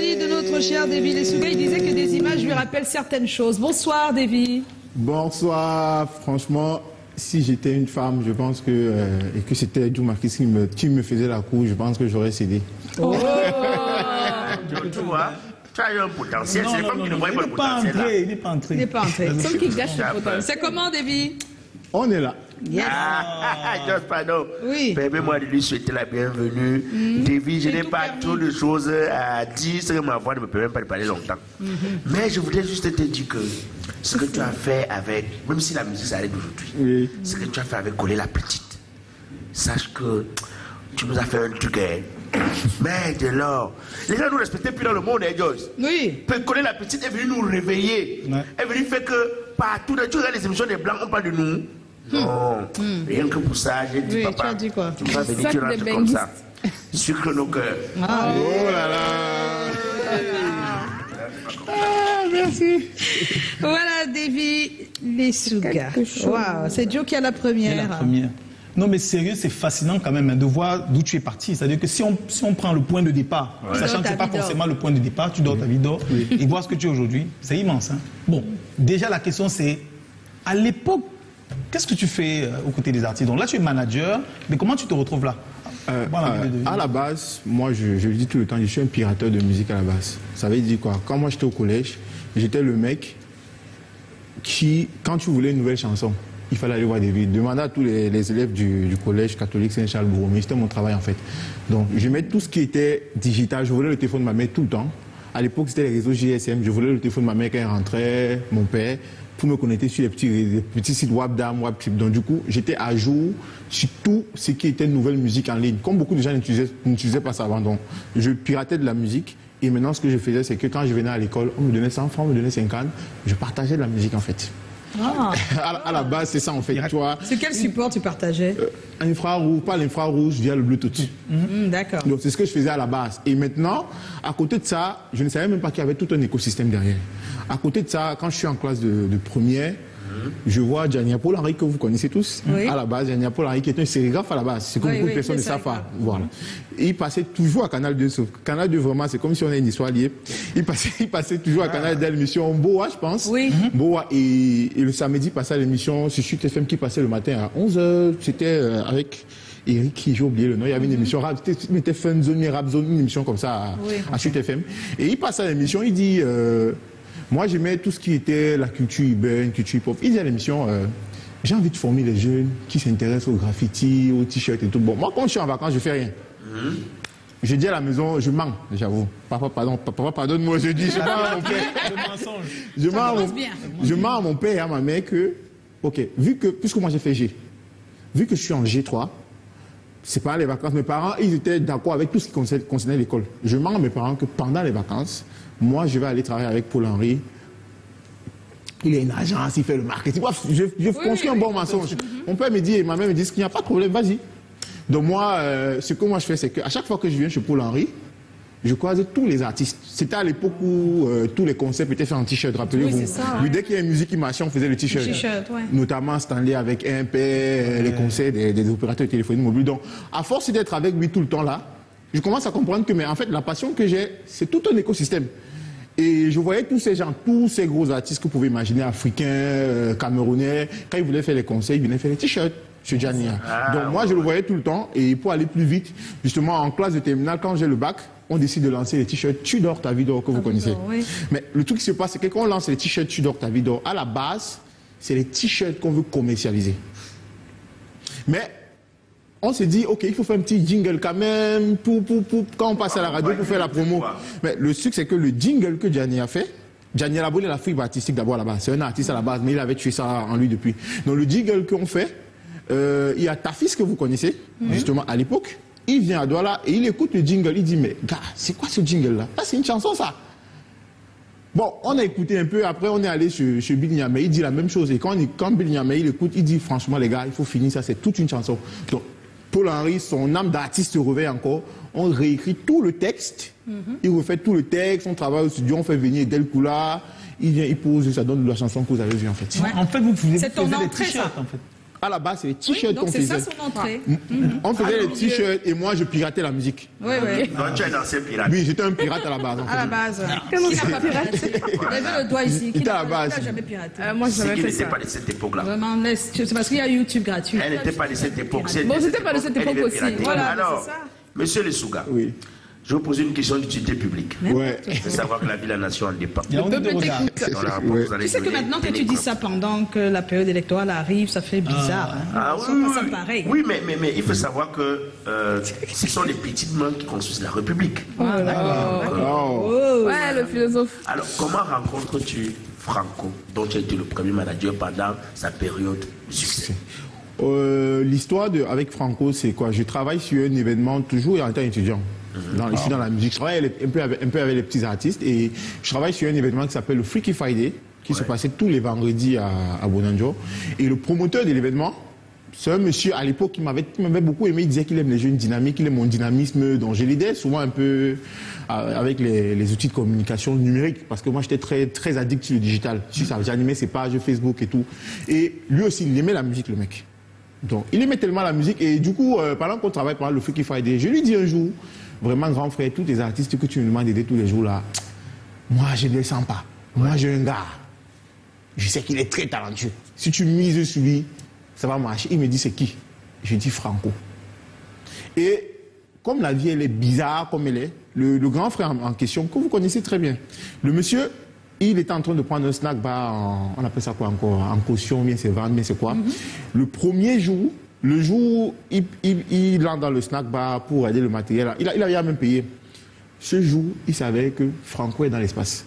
compagnie de notre cher Davy Lessuga. Il disait que des images lui rappellent certaines choses. Bonsoir, Davy. Bonsoir. Franchement, si j'étais une femme, je pense que, et que c'était Joe Marquis qui me faisait la cour, je pense que j'aurais cédé. Oh. Tu vois, tu as eu un potentiel. C'est les femmes qui ne voient pas le potentiel. Il n'est pas entré. Il n'est pas entré. C'est celle qui gâche le potentiel. C'est comment, Davy? On est là. Yes. Just pardon. Oui. Permets-moi de lui souhaiter la bienvenue. Davy, je n'ai pas trop de choses à dire, c'est que ma voix ne me permet pas de parler longtemps. Mais je voudrais juste te dire que ce que tu as fait avec, même si la musique s'arrête aujourd'hui, ce que tu as fait avec Coller la Petite, sache que tu nous as fait un truc. Mais dès lors, les gens nous respectaient plus dans le monde, Joyce. Oui. Coller la Petite est venue nous réveiller. Elle est venue faire que partout, tu regardes les émissions des Blancs, on parle de nous. Non, rien que pour ça, j'ai dit, papa, tu as dit quoi? Tu vas venir, tu rentres comme ça. Sucre nos cœurs. Ah. Oh là là. Merci. Voilà, Davy Lessuga. Waouh, c'est Joe qui a la première. Non, mais sérieux, c'est fascinant quand même de voir d'où tu es parti. C'est-à-dire que si on prend le point de départ, sachant que ce n'est pas forcément le point de départ, tu dors ta vie d'or, et voir ce que tu es aujourd'hui, c'est immense. Hein. Bon, déjà la question c'est, à l'époque, qu'est-ce que tu fais aux côtés des artistes? Donc là, tu es manager, mais comment tu te retrouves là? À la base, moi, je le dis tout le temps, je suis un pirateur de musique à la base. Ça veut dire quoi? Quand moi, j'étais au collège, j'étais le mec qui, quand tu voulais une nouvelle chanson, il fallait aller voir des vidéos. Demander à tous les élèves du collège catholique Saint-Charles-Borromée. C'était mon travail en fait. Donc je mettais tout ce qui était digital. Je volais le téléphone de ma mère tout le temps. À l'époque, c'était les réseaux GSM. Je volais le téléphone de ma mère quand elle rentrait, mon père, pour me connecter sur les petits sites Webdam, Webtrip. Donc du coup, j'étais à jour sur tout ce qui était nouvelle musique en ligne. Comme beaucoup de gens n'utilisaient pas ça avant. Donc je piratais de la musique. Et maintenant, ce que je faisais, c'est que quand je venais à l'école, on me donnait 100 francs, on me donnait 50. Je partageais de la musique en fait. Ah. À la base, c'est ça en fait. C'est quel support tu partageais? Infrarouge, pas l'infrarouge, via le Bluetooth. D'accord. Donc c'est ce que je faisais à la base. Et maintenant, à côté de ça, je ne savais même pas qu'il y avait tout un écosystème derrière. À côté de ça, quand je suis en classe de première, je vois Gianni Paul-Henri que vous connaissez tous. À la base, Gianni Paul-Henri qui est un sérigraphe à la base. C'est comme beaucoup de personnes ne savent pas. Voilà. Et il passait toujours à Canal 2. Sauf Canal 2, vraiment, c'est comme si on avait une histoire liée. Il passait toujours à Canal 2 à l'émission Boa, je pense. Boa. Et le samedi, il passait à l'émission sur Chute FM qui passait le matin à 11h. C'était avec Eric, j'ai oublié le nom. Il y avait une émission rap. C'était Fun Zone, Rap Zone, une émission comme ça à Chute FM. Et il passe à l'émission, il dit... moi, j'aimais tout ce qui était la culture urbaine, culture hip-hop. Il dit à l'émission, j'ai envie de former les jeunes qui s'intéressent au graffiti, aux t-shirts et tout. Bon, moi, quand je suis en vacances, je fais rien. Je dis à la maison, je mens, j'avoue. Papa, pardonne-moi, je dis, je mens à mon père. Je mens à mon père et à ma mère que, ok, puisque moi j'ai fait G, vu que je suis en G3, c'est pas les vacances, mes parents, ils étaient d'accord avec tout ce qui concernait l'école. Je mens à mes parents que pendant les vacances, moi, je vais aller travailler avec Paul-Henri. Il a une agence, il fait le marketing. Bref, je construis un bon mensonge. Mon père me dit, et ma mère me dit qu'il n'y a pas de problème, vas-y. Donc moi, ce que moi je fais, c'est qu'à chaque fois que je viens chez Paul-Henri, je croise tous les artistes. C'était à l'époque où tous les concepts étaient faits en t-shirt, rappelez-vous. Dès qu'il y a une musique qui marchait, on faisait le t-shirt. Notamment Stanley avec MP, les concerts des opérateurs de téléphonie mobile. Donc, à force d'être avec lui tout le temps là, je commence à comprendre que, mais en fait, la passion que j'ai, c'est tout un écosystème. Et je voyais tous ces gens, tous ces gros artistes que vous pouvez imaginer, africains, camerounais, quand ils voulaient faire les concerts, ils venaient faire les t-shirts chez Gianni. Donc moi, je le voyais tout le temps. Et pour aller plus vite, justement, en classe de terminale, quand j'ai le bac, on décide de lancer les t-shirts Tu dors ta vie d'or que vous connaissez. Mais le truc qui se passe, c'est que quand on lance les t-shirts Tu dors ta vie d'or, à la base, c'est les t-shirts qu'on veut commercialiser. Mais on s'est dit, ok, il faut faire un petit jingle quand même, quand on passe à la radio pour faire la promo. Mais le truc, c'est que le jingle que Gianni a fait, Gianni a la fibre artistique d'abord à la base. C'est un artiste à la base, mais il avait tué ça en lui depuis. Donc le jingle qu'on fait, il y a Tafis que vous connaissez, justement à l'époque. Il vient à Douala et il écoute le jingle. Il dit, mais gars, c'est quoi ce jingle-là? Ah, c'est une chanson, ça. Bon, on a écouté un peu, après on est allé chez Bill Niamey, il dit la même chose. Et quand Bill Niamey, il écoute, il dit, franchement, les gars, il faut finir ça, c'est toute une chanson. Donc, Paul-Henri, son âme d'artiste se réveille encore. On réécrit tout le texte. Il refait tout le texte. On travaille au studio. On fait venir Del Kula. Il vient, il pose, ça donne la chanson que vous avez vue en fait. En fait, vous faisiez des t-shirts en fait. À la base, c'est les t-shirts qu'on faisait. C'est ça son entrée. On faisait les t-shirts et moi, je piratais la musique. Oui. Donc, tu es un ancien pirate. Oui, j'étais un pirate à la base. À la base. Qui n'a pas piraté? Il avait le doigt ici. Qui n'a jamais piraté? Moi, je C'est savais qu'il fait n'était ça. pas de cette époque-là. Vraiment, c'est parce qu'il y a YouTube gratuit. Elle n'était pas de cette époque. Bon, c'était pas de cette époque aussi. Voilà, Alors, c'est ça. monsieur Lesouga, Oui. je vous pose une question d'utilité publique. Ouais. Il faut savoir que la vie, la nation en dépend. Il y a honte de regard. Dans la réponse, vous allez Tu sais que donner, maintenant que tenez tu dis compte. ça pendant que la période électorale arrive, ça fait bizarre. Hein. Ah On oui, sent pas ça oui, pareil. oui, mais il faut savoir que ce sont les petites mains qui construisent la République. Oh. Ouais, le philosophe. Alors, comment rencontres-tu Franco, dont tu as été le premier manager pendant sa période de succès? L'histoire avec Franco, c'est quoi? Je travaille sur un événement toujours en étant étudiant. Ici dans la musique. Je travaille un peu avec les petits artistes et je travaille sur un événement qui s'appelle le Freaky Friday, qui se passait tous les vendredis à Bonanjo. Et le promoteur de l'événement, c'est un monsieur à l'époque qui m'avait beaucoup aimé. Il disait qu'il aime les jeunes dynamiques, il aime mon dynamisme. Donc je l'aidais souvent un peu avec les outils de communication numérique parce que moi j'étais très addict sur le digital. J'animais ses pages Facebook et tout. Et lui aussi, il aimait la musique, le mec. Donc il aimait tellement la musique et du coup, pendant qu'on travaille pendant le Freaky Friday, je lui dis un jour, vraiment grand frère, tous les artistes que tu me demandes d'aider tous les jours là, moi je ne les sens pas. Moi j'ai un gars, je sais qu'il est très talentueux. Si tu mises sur lui, ça va marcher. Il me dit c'est qui? Je dis Franco. Et comme la vie elle est bizarre comme elle est, le grand frère en question, que vous connaissez très bien, le monsieur, il était en train de prendre un snack bar, on appelle ça quoi encore, en caution, bien c'est vendre, bien c'est quoi. Le premier jour, il entre dans le snack bar pour aider le matériel. Il avait même payé. Ce jour, il savait que Franco est dans l'espace.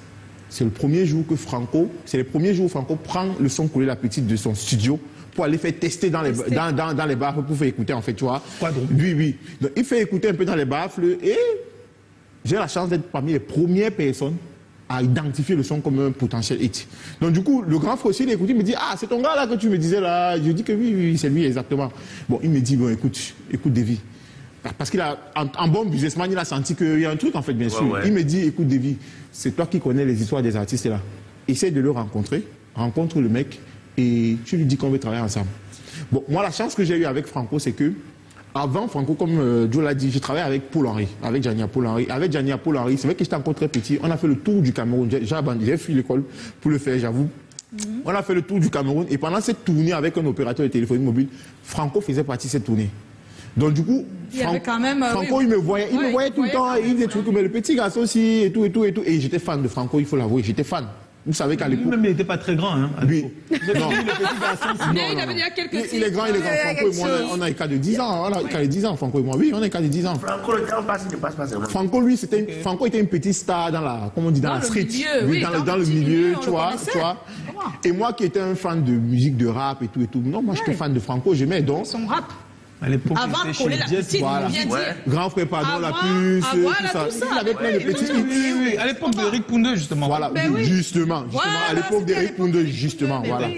C'est le premier jour que Franco prend le son collé la petite de son studio pour aller faire tester dans les baffles pour faire écouter en fait, tu vois. Quoi donc? Oui. Donc, il fait écouter un peu dans les baffles et j'ai la chance d'être parmi les premières personnes à identifier le son comme un potentiel hit. Donc du coup, le grand frère aussi, il écoute, il me dit, ah, c'est ton gars là que tu me disais là. Je dis que oui, c'est lui exactement. Bon, il me dit, bon, écoute Davy. Parce qu'il a, en bon businessman, il a senti qu'il y a un truc en fait, bien sûr. Ouais. Il me dit, écoute Davy, c'est toi qui connais les histoires des artistes là. Essaye de le rencontrer, rencontre le mec et tu lui dis qu'on veut travailler ensemble. Bon, moi la chance que j'ai eue avec Franco, c'est que avant Franco, comme Joe l'a dit, j'ai travaillé avec Paul Henry, avec Jania Paul Henry. Avec Jania Paul Henry, c'est vrai que j'étais encore très petit. On a fait le tour du Cameroun. J'ai fui l'école pour le faire, j'avoue. On a fait le tour du Cameroun et pendant cette tournée avec un opérateur de téléphonie mobile, Franco faisait partie de cette tournée. Donc du coup, Franco, il me voyait tout le temps, il faisait des trucs, mais le petit garçon aussi, et tout. Et j'étais fan de Franco, il faut l'avouer, j'étais fan. Vous savez qu'à l'époque... Même il n'était pas très grand, hein. Oui. Non. Le petit garçon, Il avait déjà quelques il est grand, Franco et moi, on a écart de 10 ans. On a écart de 10 ans, Franco et moi. Oui, on a écart de 10 ans. Franco, le temps passe, il ne passe pas vraiment. Franco, lui, Franco était une petite star dans la, comment on dit, dans la street. Dans le milieu, tu vois. Et moi qui étais un fan de musique, de rap et tout. Non, moi, j'étais fan de Franco, j'aimais donc. Son rap. à l'époque, avant de coller la petite, voilà. bien dire. Grand frère, pardon, la puce, tout ça. Il avait plein de petits hits. Oui, à l'époque d'Eric Poundeux, justement. Voilà, justement, à l'époque d'Eric Poundeux, justement, voilà.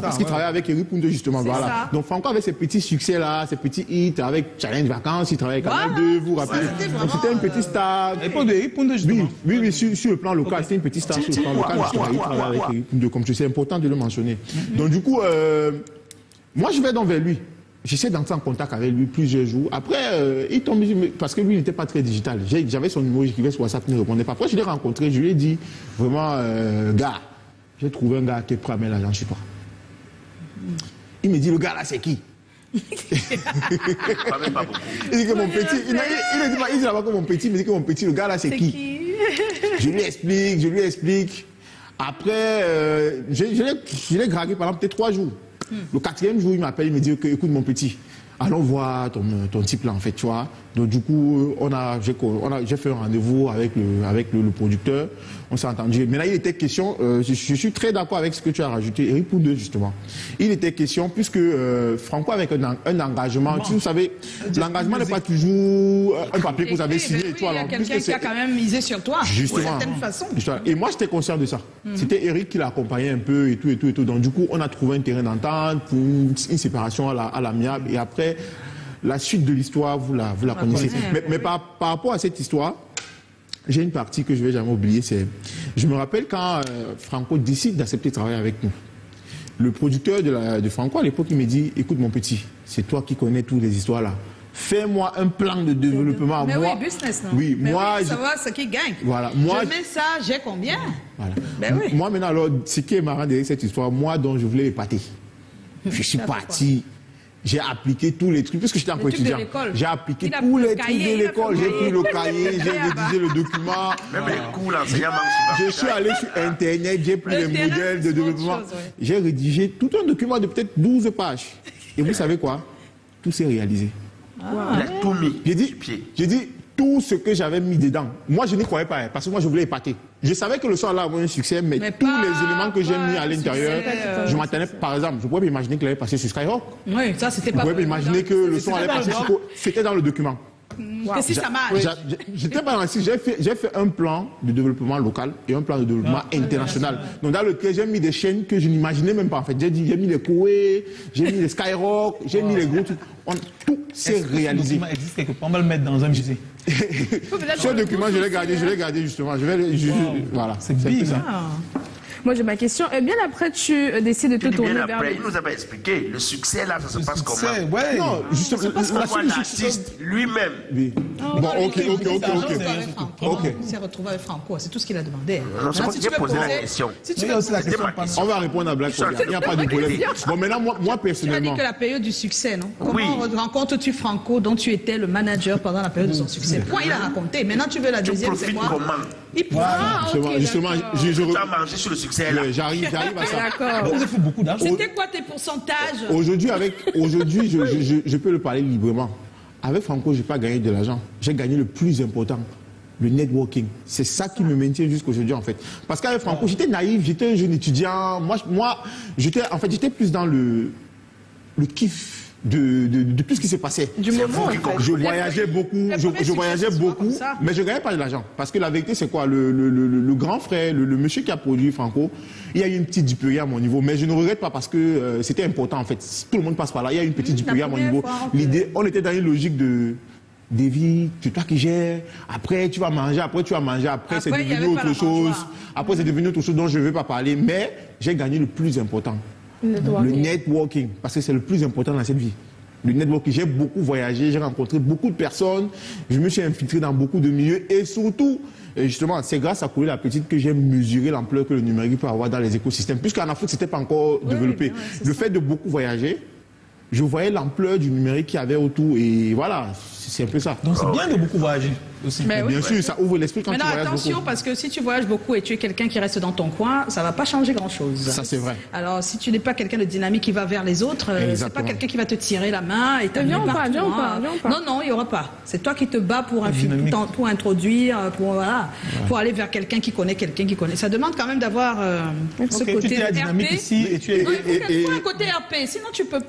Parce qu'il travaillait avec Eric Poundeux, justement, voilà. Donc Franco avait ses petits succès là, ses petits hits avec Challenge Vacances, il travaillait avec Canal 2, vous vous rappelez. Donc c'était une petite star. À l'époque d'Eric Poundeux, justement. Oui, sur le plan local, c'était une petite star sur le plan local. Il travaillait avec Eric Poundeux, comme tu sais, c'est important de le mentionner. Donc du coup, moi je vais donc vers lui. J'essaie d'entrer en contact avec lui plusieurs jours. Après, il tombe, parce que lui, il n'était pas très digital. J'avais son numéro, j'écrivais sur WhatsApp, il ne répondait pas. Après, je l'ai rencontré, je lui ai dit, vraiment, gars, j'ai trouvé un gars qui est prêt à mettre l'argent sur toi. Il me dit, le gars là, c'est qui? Il dit que mon petit, il dit là-bas que mon petit, il me dit que mon petit, le gars là, c'est qui? Je lui explique. Après, je l'ai dragué pendant peut-être 3 jours. Le 4e jour, il m'appelle, il me dit, écoute mon petit, allons voir ton type là en fait, tu vois. Donc du coup, j'ai fait un rendez-vous avec le producteur, on s'est entendu. Mais là, il était question, je suis très d'accord avec ce que tu as rajouté, Eric Poundeux justement. Il était question, puisque Franco avec un engagement, vous savez, l'engagement n'est pas toujours un papier que vous avez signé. Il y a quelqu'un qui a quand même misé sur toi, justement, d'une certaine façon. Et moi, j'étais conscient de ça. C'était Eric qui l'accompagnait un peu et tout. Donc du coup, on a trouvé un terrain d'entente pour une séparation à l'amiable. Et après, la suite de l'histoire, vous la connaissez. Mais par rapport à cette histoire, j'ai une partie que je ne vais jamais oublier. Je me rappelle quand Franco décide d'accepter de travailler avec nous. Le producteur de Franco, à l'époque, il me dit, écoute mon petit, c'est toi qui connais toutes les histoires là. Fais-moi un plan de développement. Mais moi, oui, business, non? Oui, mais moi... Oui, savoir ce qui gagne. Voilà, moi... Je mets ça, j'ai combien? Voilà. Ben oui. Moi, maintenant, alors, ce qui est marrant derrière cette histoire, moi, dont je voulais épater, je suis parti... J'ai appliqué tous les trucs, puisque j'étais encore étudiant. J'ai appliqué tous les trucs de l'école. J'ai pris le cahier, j'ai rédigé le document. Même les cours, l'enseignant manque. Je suis allé sur Internet, j'ai pris les modèles de développement. J'ai rédigé tout un document de peut-être 12 pages. Et vous savez quoi? Tout s'est réalisé. Il a tout mis. J'ai dit, tout ce que j'avais mis dedans. Moi, je n'y croyais pas, parce que moi, je voulais épater. Je savais que le son allait avoir un succès, mais tous les éléments que j'ai mis à l'intérieur, je m'attendais, par exemple, je pouvais imaginer qu'il allait passer sur Skyrock. Oui, ça, c'était pas... Je pouvais imaginer que le son allait passer sur... C'était dans le document. Que si ça marche. J'étais pas dans j'ai fait un plan de développement local et un plan de développement international. Donc dans lequel j'ai mis des chaînes que je n'imaginais même pas en fait. J'ai mis les Koé, j'ai mis les Skyrock, j'ai mis les gros trucs. Tout s'est réalisé. Ce document existe quelque part, on va le mettre dans un musée. Ce document, je l'ai gardé justement. Voilà. C'est big, ça. Moi, j'ai ma question. Bien après, tu décides de te tourner vers... Il nous a pas expliqué. Le succès, là, ça se passe comment? Ouais. Non, justement, l'artiste lui-même. Oui. Bon, ok. Il s'est retrouvé avec Franco, c'est tout ce qu'il a demandé. Non, c'est moi qui ai posé la question. On va répondre à Black. Il n'y a pas de problème. Bon, maintenant, moi, personnellement... Tu as dit que la période du succès, non? Comment rencontres-tu Franco, dont tu étais le manager pendant la période de son succès? Point, il a raconté. Maintenant, tu veux la deuxième, c'est quoi? Il prend. Justement, tu as mangé sur le succès. J'arrive à ça. D'accord. Vous avez fait beaucoup d'argent. C'était quoi tes pourcentages? Aujourd'hui, je peux le parler librement. Avec Franco, je n'ai pas gagné de l'argent. J'ai gagné le plus important, le networking. C'est ça qui me maintient jusqu'aujourd'hui, en fait. Parce qu'avec Franco, j'étais naïf, j'étais un jeune étudiant. Moi, j'étais plus dans le kiff de tout ce qui se passait. Du moment, je voyageais beaucoup, mais je ne gagnais pas de l'argent. Parce que la vérité, c'est quoi? Le grand frère, le monsieur qui a produit Franco, il y a eu une petite duperie à mon niveau, mais je ne regrette pas parce que c'était important en fait. Tout le monde passe par là, il y a eu une petite duperie à mon niveau. L'idée, on était dans une logique de Davy, c'est toi qui gères, après tu vas manger, après c'est devenu autre chose. Après c'est devenu autre chose dont je ne veux pas parler, mais j'ai gagné le plus important. Le networking, parce que c'est le plus important dans cette vie. Le networking, j'ai beaucoup voyagé, j'ai rencontré beaucoup de personnes, je me suis infiltré dans beaucoup de milieux et surtout, justement, c'est grâce à Koulé la Petite que j'ai mesuré l'ampleur que le numérique peut avoir dans les écosystèmes. Puisqu'en Afrique, c'était pas encore développé. Le fait de beaucoup voyager, je voyais l'ampleur du numérique qu'il y avait autour et voilà, c'est un peu ça. Donc c'est bien de beaucoup voyager aussi. Bien sûr, ça ouvre l'esprit quand tu voyages beaucoup. Attention, parce que si tu voyages beaucoup et tu es quelqu'un qui reste dans ton coin, ça va pas changer grand-chose. Ça, c'est vrai. Alors, si tu n'es pas quelqu'un de dynamique qui va vers les autres, c'est pas quelqu'un qui va te tirer la main et t'amener partout. Viens pas. Non, il y aura pas. C'est toi qui te bats pour introduire, pour aller vers quelqu'un qui connaît. Ça demande quand même d'avoir ce côté tu es la dynamique ici et tu es... Il faut un côté RP, sinon tu peux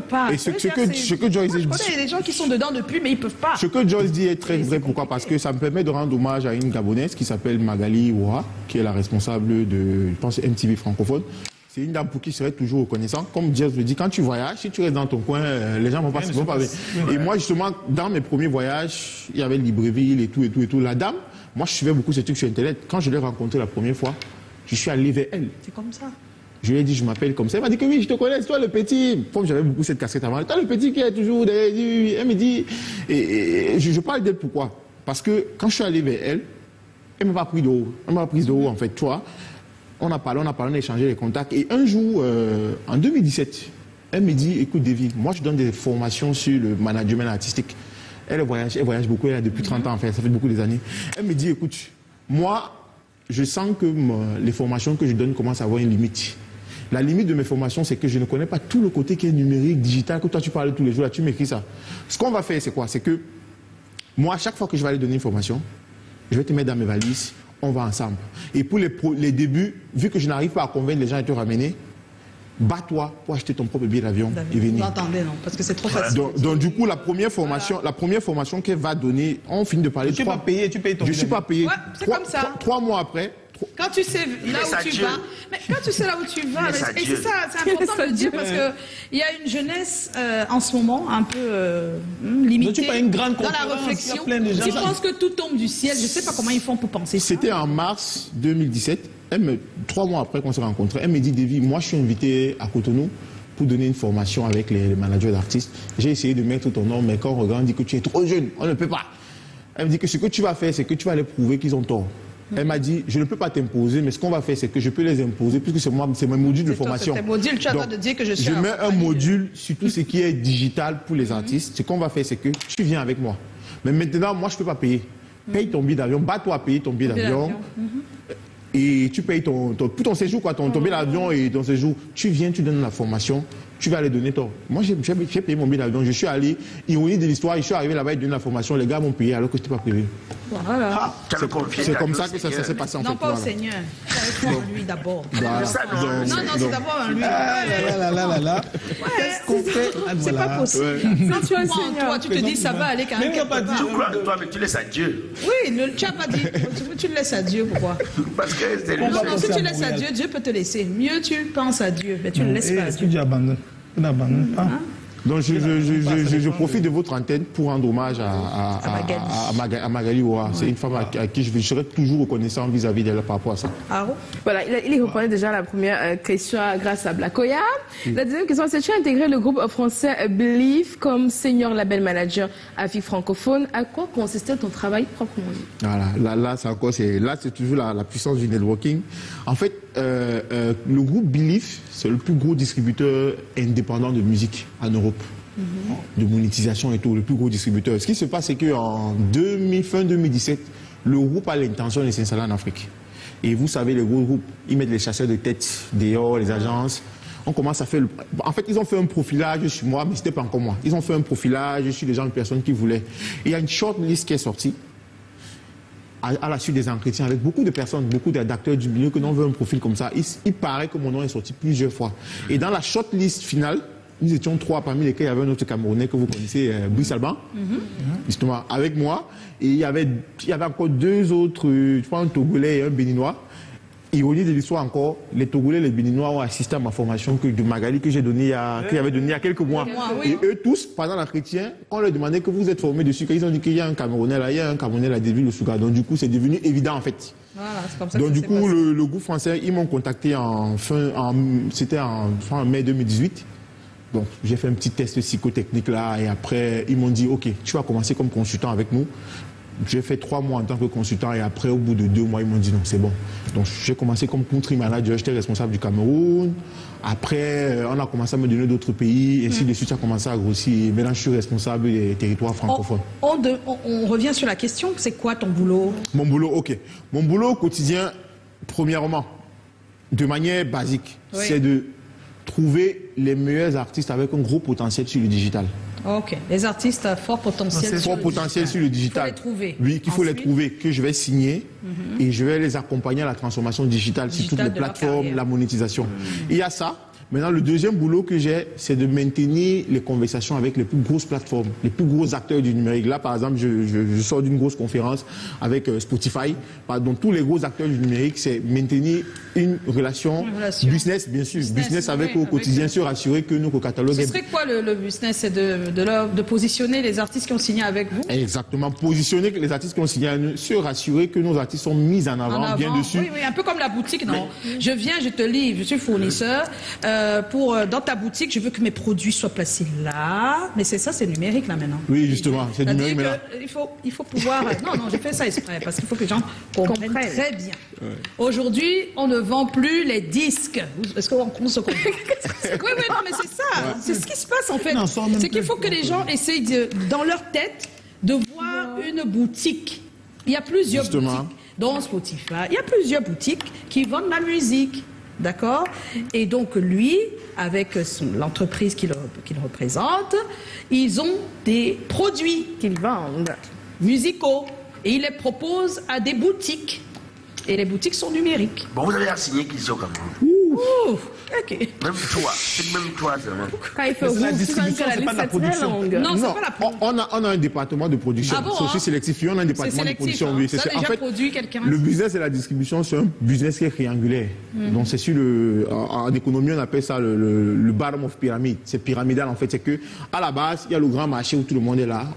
pas. Et ce que Joyce dit... Je connais des gens qui sont dedans depuis, mais ils peuvent pas. Ce que Joyce dit est très vrai. Pourquoi? Parce que ça me permet de rendre hommage à une Gabonaise qui s'appelle Magali Ouara, qui est la responsable de, je pense, MTV francophone. C'est une dame pour qui je serais toujours reconnaissant. Comme Joyce le dit, quand tu voyages, si tu restes dans ton coin, les gens vont pas se passer. Et moi, justement, dans mes premiers voyages, il y avait Libreville et tout. La dame, moi, je suivais beaucoup ces trucs sur Internet. Quand je l'ai rencontrée la première fois, je suis allé vers elle. C'est comme ça. Je lui ai dit, je m'appelle comme ça. Elle m'a dit que oui, je te connais, c'est toi le petit. Comme j'avais beaucoup cette casquette avant, toi le petit qui est toujours derrière. Elle me dit, et je parle d'elle pourquoi? Parce que quand je suis allé vers elle, elle m'a pas pris de haut. Elle m'a prise de haut, en fait, toi. On a parlé, on a échangé les contacts. Et un jour, en 2017, elle me dit, écoute, Davy, moi je donne des formations sur le management artistique. Elle voyage beaucoup, elle a depuis 30 ans, en fait, ça fait beaucoup des années. Elle me dit, écoute, moi, je sens que les formations que je donne commencent à avoir une limite. La limite de mes formations, c'est que je ne connais pas tout le côté qui est numérique, digital, que toi tu parles tous les jours, là, tu m'écris ça. Ce qu'on va faire, c'est quoi? C'est que moi, chaque fois que je vais aller donner une formation, je vais te mettre dans mes valises, on va ensemble. Et pour les débuts, vu que je n'arrive pas à convaincre les gens à te ramener, bats-toi pour acheter ton propre billet d'avion et venir. Vous l'entendez, non? Parce que c'est trop facile. Donc du coup, la première formation qu'elle va donner, on finit de parler. Tu n'es pas payé, tu payes ton billet. Je ne suis pas payé. Ouais, c'est comme ça. 3 mois après. Quand tu sais là où tu vas, mais quand tu sais là où tu vas, et c'est ça, c'est important de le dire parce que il y a une jeunesse en ce moment un peu limitée dans la réflexion. Tu penses que tout tombe du ciel. Je ne sais pas comment ils font pour penser ça. C'était en mars 2017. 3 mois après qu'on s'est rencontrés, elle me dit, Davy, moi je suis invité à Cotonou pour donner une formation avec les managers d'artistes. J'ai essayé de mettre ton nom, mais quand on regarde, on dit que tu es trop jeune, on ne peut pas. Elle me dit que ce que tu vas faire, c'est que tu vas les prouver qu'ils ont tort. Elle m'a dit, je ne peux pas t'imposer, mais ce qu'on va faire, c'est que je peux les imposer, puisque c'est mon module de formation. C'est module, tu as le droit de dire que je suis. Je mets un module sur tout ce qui est digital pour les artistes. Ce qu'on va faire, c'est que tu viens avec moi. Mais maintenant, moi, je ne peux pas payer. Paye ton billet d'avion, bats-toi à payer ton billet d'avion. Et tu payes pour ton séjour, quoi, ton billet d'avion et ton séjour. Tu viens, tu donnes la formation. Tu vas aller donner toi. Moi, j'ai payé mon billet d'avion. Je suis allé, ironie de l'histoire, je suis arrivé là-bas et donné la formation. Les gars m'ont payé alors que je n'étais pas prévu. Voilà. C'est comme ça que ça s'est passé en fait. Non, pas au Seigneur. C'est en lui d'abord. Voilà. Non, c'est d'abord en lui. Qu'est-ce qu'on fait? C'est pas possible. Quand tu as un Seigneur, toi, tu te dis ça va aller quand même. Tu crois en toi, mais tu laisses à Dieu. Oui, tu n'as pas dit. Tu le laisses à Dieu, pourquoi? Parce que c'est lui. Non, si tu laisses à Dieu, Dieu peut te laisser. Mieux tu penses à Dieu, mais tu ne laisses pas à Dieu. Est-ce que Dieu abandonne? Tu n'abandonnes pas. Donc je profite de votre antenne pour rendre hommage à Magali Ouah. C'est une femme à qui je serai toujours reconnaissant vis-à-vis d'elle par rapport à ça. Voilà, il répondait déjà à la première question grâce à Blakoya. La deuxième question, c'est: tu as intégré le groupe français Believe comme senior label manager à Afrique francophone. À quoi consistait ton travail proprement dit? Voilà, là c'est toujours la puissance du networking. En fait, le groupe Believe, c'est le plus gros distributeur indépendant de musique en Europe. De monétisation et tout, le plus gros distributeur. Ce qui se passe, c'est qu'en fin 2017, le groupe a l'intention de s'installer en Afrique. Et vous savez, les gros groupes, ils mettent les chasseurs de tête dehors, les agences. On commence à faire En fait, ils ont fait un profilage sur moi, mais c'était pas encore moi. Ils ont fait un profilage sur les gens, les personnes qui voulaient. Et il y a une short list qui est sortie à la suite des entretiens avec beaucoup de personnes, beaucoup d'acteurs du milieu que l'on veut un profil comme ça. Il paraît que mon nom est sorti plusieurs fois. Et dans la short list finale, nous étions 3, parmi lesquels il y avait un autre Camerounais que vous connaissez, Brice Alban, justement, avec moi. Et il y avait encore 2 autres, je crois un Togolais et un Béninois. Ironie de l'histoire encore, les Togolais et les Béninois ont assisté à ma formation de Magali que j'avais donnée il y a quelques mois. Et eux tous, pendant l'entretien, quand on leur demandait que vous êtes formés dessus, ils ont dit qu'il y a un Camerounais là, il y a un Camerounais là, David Le Souga. Donc du coup, c'est devenu évident en fait. Voilà, c'est comme ça. Donc du coup, le groupe français, ils m'ont contacté c'était en mai 2018. Donc, j'ai fait un petit test psychotechnique là et après, ils m'ont dit, OK, tu vas commencer comme consultant avec nous. J'ai fait 3 mois en tant que consultant et après, au bout de 2 mois, ils m'ont dit non, c'est bon. Donc, j'ai commencé comme country manager, j'étais responsable du Cameroun. Après, on a commencé à me donner d'autres pays, ainsi de suite, ça a commencé à grossir. Et maintenant, je suis responsable des territoires francophones. On revient sur la question, c'est quoi ton boulot? Mon boulot, OK. Mon boulot au quotidien, premièrement, de manière basique, c'est de trouver les meilleurs artistes avec un gros potentiel sur le digital. Ok, les artistes à fort potentiel. Fort potentiel sur le digital. Il faut les trouver. Oui, qu'il faut les trouver, que je vais signer et je vais les accompagner à la transformation digitale sur toutes les plateformes, la monétisation. Il y a ça. Maintenant, le deuxième boulot que j'ai, c'est de maintenir les conversations avec les plus grosses plateformes, les plus gros acteurs du numérique. Là, par exemple, je sors d'une grosse conférence avec Spotify. Donc, tous les gros acteurs du numérique, c'est maintenir une relation business, bien sûr, business avec eux au quotidien, se rassurer que notre catalogue est... Ce serait quoi le business? C'est de positionner les artistes qui ont signé avec vous? Exactement, positionner les artistes qui ont signé avec nous, se rassurer que nos artistes sont mis en avant, bien dessus. Oui, un peu comme la boutique, non? Je viens, je te livre, je suis fournisseur. Dans ta boutique, je veux que mes produits soient placés là. Mais c'est ça, c'est numérique là maintenant. Oui, justement, c'est numérique maintenant. Il faut pouvoir... Non, j'ai fait ça exprès parce qu'il faut que les gens comprennent très bien. Ouais. Aujourd'hui, on ne vend plus les disques. Est-ce qu'on se comprend? Oui, non, mais c'est ça. Ouais. C'est ce qui se passe en fait. C'est qu'il faut que les gens essayent dans leur tête de voir une boutique. Il y a plusieurs boutiques. Dans Spotify, il y a plusieurs boutiques qui vendent la musique. D'accord? Et donc, lui, avec l'entreprise qu'il représente, ils ont des produits qu'ils vendent, musicaux, et ils les proposent à des boutiques. Et les boutiques sont numériques. Bon, vous avez signé qu'ils sont comme vous. Ok. Même toi, c'est même toi seulement. Quand il fait Mais c'est la rouge, distribution, la c'est pas liste la est très production. longue. Non, c'est Non, pas la on a un département de production. Ah bon, C'est aussi hein? sélectif. On a un département de sélectif, production. hein. Oui, Ça, déjà en fait, produit quelqu'un. le business et la distribution, c'est un business qui est triangulaire. Donc, c'est sur en économie, on appelle ça le bottom of pyramid. C'est pyramidal, en fait. C'est que, à la base, il y a le grand marché où tout le monde est là.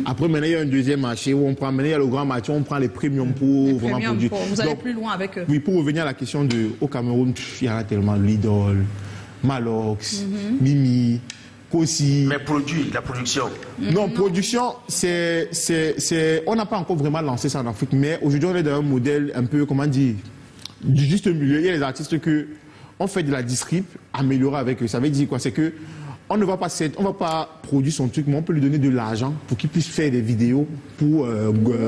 Après, maintenant, il y a un deuxième marché où on prend, maintenant, il y a le grand marché où on prend les premiums pour vraiment produire. Vous allez Donc, plus loin avec eux. oui, pour revenir à la question au Cameroun, il y en a tellement. Lidl, Malox, Mimi, Kossi. Mais produit, la production. Non, production, on n'a pas encore vraiment lancé ça en Afrique, mais aujourd'hui, on est dans un modèle un peu, comment dire, du juste milieu. Il y a les artistes que on fait de la distrib, améliorer avec eux. Ça veut dire quoi? C'est que on ne va pas produire son truc, mais on peut lui donner de l'argent pour qu'il puisse faire des vidéos pour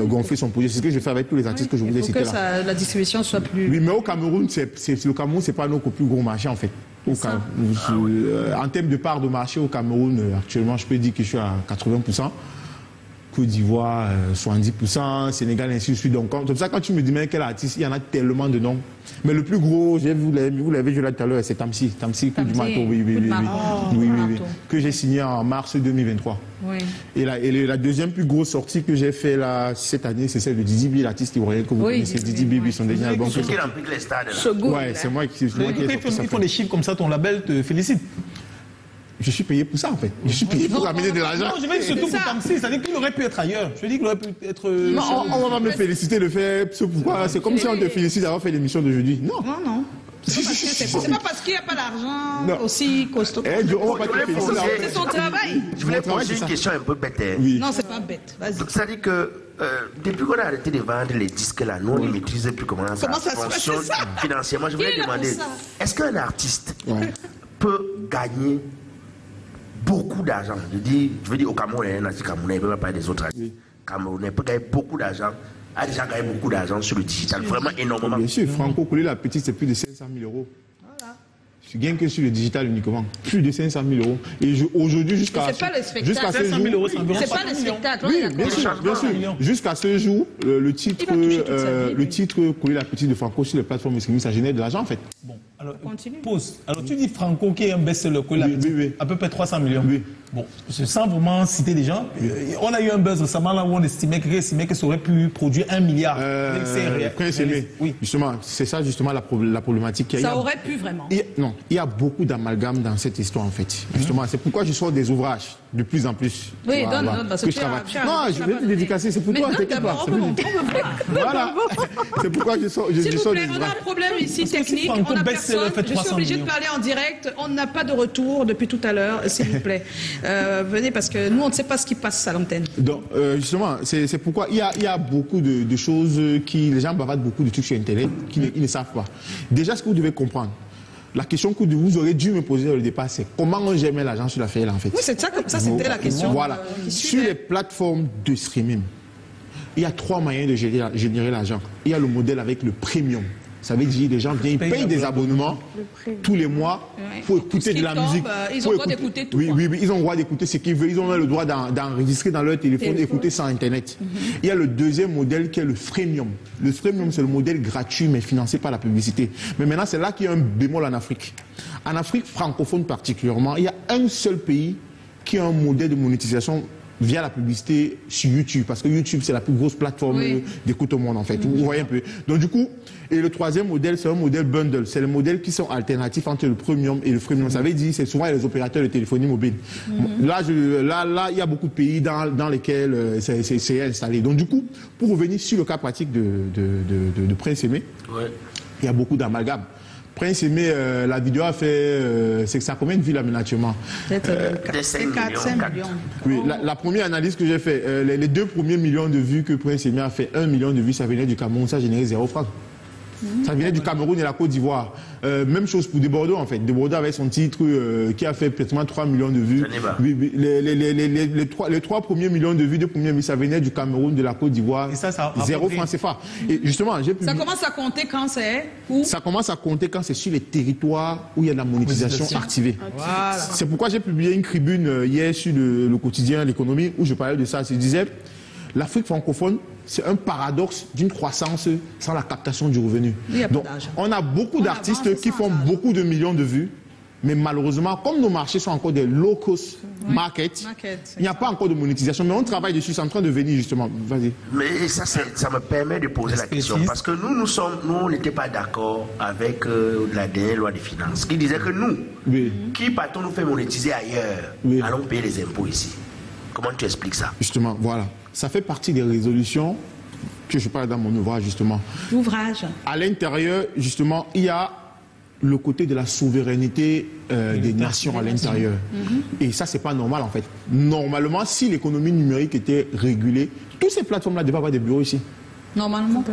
gonfler son projet. C'est ce que je fais avec tous les artistes que je vous ai cités là. Pour que la distribution soit plus... Oui, mais au Cameroun, le Cameroun, c'est pas notre plus gros marché en fait. En termes de part de marché au Cameroun, actuellement, je peux dire que je suis à 80%. Côte d'Ivoire, 70%, Sénégal, ainsi de suite. Donc, comme ça, quand tu me dis, mais quel artiste, il y en a tellement de noms. Mais le plus gros, vous l'avez vu là tout à l'heure, c'est Tamsi. Tamsi, Coup du Marteau, oui. Que j'ai signé en mars 2023. Oui. Et la deuxième plus grosse sortie que j'ai fait là, cette année, c'est celle de Didi B, l'artiste ivoirien que vous connaissez. Didi B, son dernier album. C'est qui remplit les stades là. Ouais, c'est moi qui ai sorti ça. Ils font des chiffres comme ça, ton label te félicite. Je suis payé pour ça en fait. Je suis payé pour ramener de l'argent. Non, je vais surtout pour Tamsi, c'est-à-dire qu'il aurait pu être ailleurs. Je dis qu'il aurait pu être... Non, on va me féliciter de faire ce pourquoi. C'est comme si on te félicite d'avoir fait l'émission d'aujourd'hui. Non. Non. C'est pas parce qu'il n'y a pas d'argent aussi costaud. On va pas te féliciter. C'est son travail. Je voulais poser une question un peu bête. Oui. Non, c'est pas bête. Vas-y. Donc, ça dit que depuis qu'on a arrêté de vendre les disques là, nous on ne maîtrise plus comment ça fonctionne financièrement. Je voulais demander, est-ce qu'un artiste peut gagner beaucoup d'argent? Je veux dire au Cameroun, il y a un artiste camerounais, il ne peut pas parler des autres artistes. Camerounais peut gagner beaucoup d'argent, a déjà gagné beaucoup d'argent sur le digital, vraiment énormément. Bien sûr, Franco Collet, la petite, c'est plus de 500 000 euros. Je gagne que sur le digital uniquement. Plus de 500 000 euros. Et aujourd'hui, jusqu'à ce jour. C'est pas le spectacle. Oui, bien sûr. Jusqu'à ce jour, le titre Collet la petite de Franco sur les plateformes de streaming, ça génère de l'argent en fait. Bon, alors, pause. Alors, tu dis Franco qui est un best-seller, à peu près 300 millions. Oui. Bon, sans vraiment citer des gens, on a eu un buzz récemment là où on estimait que ça aurait pu produire 1 milliard. Prince Aimé. Oui. Justement, c'est ça justement la problématique qu'il y a. Ça aurait pu vraiment. Non, il y a beaucoup d'amalgame dans cette histoire en fait. Justement, c'est pourquoi je sors des ouvrages de plus en plus. Oui, donne, parce que non, je vais te dédicacer, c'est pour toi, t'inquiète pas. Voilà. C'est pourquoi je sors des ouvrages. On a un problème ici technique, on n'a personne. Je suis obligé de parler en direct. On n'a pas de retour depuis tout à l'heure, s'il vous plaît. Venez parce que nous, on ne sait pas ce qui passe à l'antenne. Donc, justement, c'est pourquoi il y a beaucoup de choses qui... Les gens bavardent beaucoup de trucs sur Internet qu'ils ne savent pas. Déjà, ce que vous devez comprendre, la question que vous aurez dû me poser au départ, c'est comment on gère l'argent sur l'affaire là, en fait. Oui, c'est ça, comme ça, c'était la question. Voilà. Sur les plateformes de streaming, il y a 3 moyens de générer l'argent. Il y a le modèle avec le premium. Ça veut dire les gens viennent, ils payent des abonnements tous les mois pour écouter de la musique. Ils ont le droit d'écouter tout. Oui, ils ont le droit d'écouter ce qu'ils veulent. Ils ont le droit d'enregistrer dans leur téléphone et écouter ça sur Internet. Il y a le deuxième modèle qui est le freemium. Le freemium, c'est le modèle gratuit mais financé par la publicité. Mais maintenant, c'est là qu'il y a un bémol en Afrique. En Afrique francophone particulièrement, il y a un seul pays qui a un modèle de monétisation via la publicité sur YouTube, parce que YouTube c'est la plus grosse plateforme d'écoute au monde en fait. Vous voyez un peu. Donc du coup, et le troisième modèle c'est un modèle bundle, c'est les modèles qui sont alternatifs entre le premium et le freemium. Ça veut dire c'est souvent les opérateurs de téléphonie mobile. Là il y a beaucoup de pays dans lesquels c'est installé. Donc du coup, pour revenir sur le cas pratique de Prince Aimé, il y a beaucoup d'amalgame. Prince Aimé, la vidéo a fait... c'est que ça a combien de vues l'aménagement? Peut-être 5 millions. Oui, la première analyse que j'ai fait, les 2 premiers millions de vues que Prince Aimé a fait, 1 million de vues, ça venait du Cameroun, ça a généré 0 francs. Ça venait du Cameroun et la Côte d'Ivoire. Même chose pour Debordeaux en fait. Debordeaux avec son titre qui a fait pratiquement 3 millions de vues. Les 3 premiers millions de vues, 2 premiers millions, ça venait du Cameroun, de la Côte d'Ivoire. 0 francs CFA. Et justement, ça commence à compter quand c'est où? Ça commence à compter quand c'est sur les territoires où il y a de la monétisation activée. Voilà. C'est pourquoi j'ai publié une tribune hier sur le quotidien L'économie où je parlais de ça. Je disais, L'Afrique francophone, c'est un paradoxe d'une croissance sans la captation du revenu. Donc, on a beaucoup d'artistes qui font beaucoup de millions de vues, mais malheureusement, comme nos marchés sont encore des low-cost markets, il n'y a pas encore de monétisation, mais on travaille dessus, c'est en train de venir justement. Vas-y. Mais ça me permet de poser la question, parce que nous, on n'était pas d'accord avec la dernière loi des finances, qui disait que nous, qui partons nous faire monétiser ailleurs, allons payer les impôts ici. Comment tu expliques ça? Justement, voilà. Ça fait partie des résolutions que je parle dans mon ouvrage, justement. L'ouvrage. À l'intérieur, justement, il y a le côté de la souveraineté des nations à l'intérieur. Et ça, c'est pas normal, en fait. Normalement, si l'économie numérique était régulée, toutes ces plateformes-là devaient avoir des bureaux ici. Normalement.